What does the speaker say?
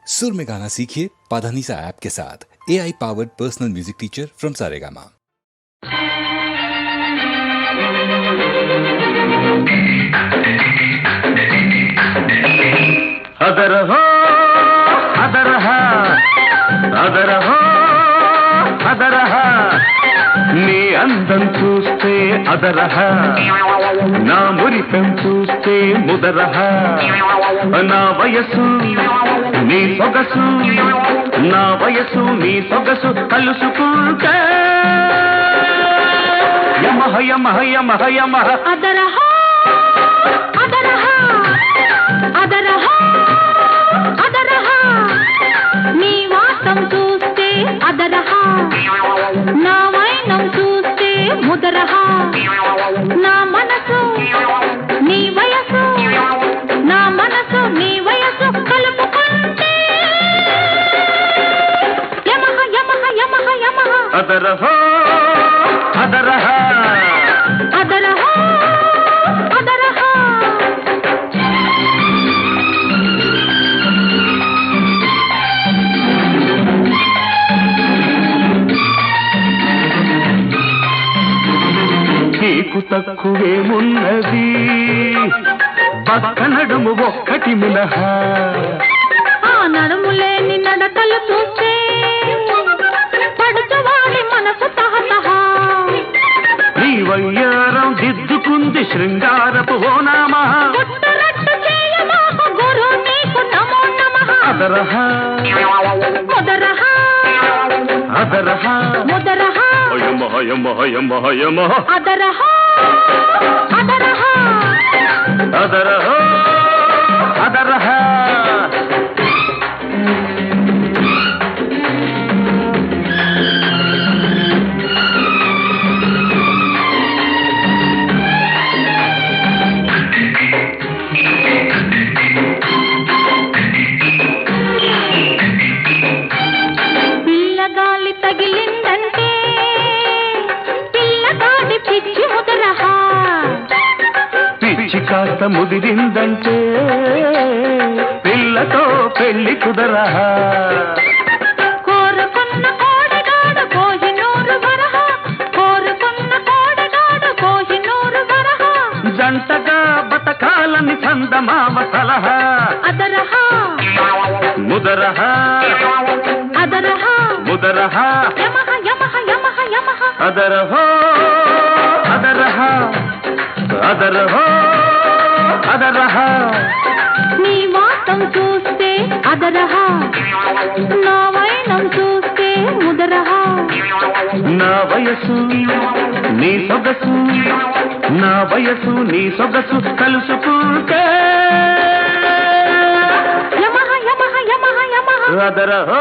सुर में गाना सीखिए पाधानीसा ऐप के साथ। AI powered personal music teacher from Saregama. అదరహో అదరహ అదరహో అదరహ నీ అందం చూస్తే అదరహ నా మురితం చూస్తే ముదరహ నా వయసు నీ సొగసు నా వయసు నీ సొగసు కలుసుకుంటే యమహ యమహ యమహ యమహ అదరహ అదరహ అదరహ అదరహ నీ వాసం చూస్తే అదరహ నా వైనం చూస్తే ముదరహ నా మనసు నీ వయసు నా మనసు నీ వయసు కలుపుకుంటే యమహ యమహ యమహ యమహ అదరహ అదరహ అదరహ అదరహ నీకు తక్కువేమున్నది పక్క నడుము ఒక్కటి మినహా ఆ నడుములేని నడకలు చూస్తే పడుచువాడి మనసు తహతహ నీ వయ్యారం దిద్దుకుంది శృంగారపు ఓ నామా పుట్టరట్టు చేయమాకు గురు నీకు నమో నమః అదరహ ముదరహ అదరహ ముదరహ యమహ యమహ యమహ యమహ అదరహ అదరహ అదరహ అదరహ పిల్లగాలి తగిలిందంటే పిల్లగాడి పిచ్చి ముదరహ పిచ్చి కాస్త ముదిరిందంటే పిల్లతో పెళ్లి కుదరహ కోరుకున్న కోడగాడు కోహినూరు వరహ కోరుకున్న కోడగాడు కోహినూరు వరహ జంటగా బతకాలని చందమామ సలహా అదరహ ముదరహ అదరహ ముదరహ యమహ యమహ యమహ యమహ అదరహ అదరహ అదరహ అదరహ నీ వాసం చూస్తే అదరహ నా వైనం చూస్తే ముదరహ నా వయసు నీ సొగసు నా వయసు నీ సొగసు కలుసుకుంటే యమహ యమహ యమహ యమహ అదరహ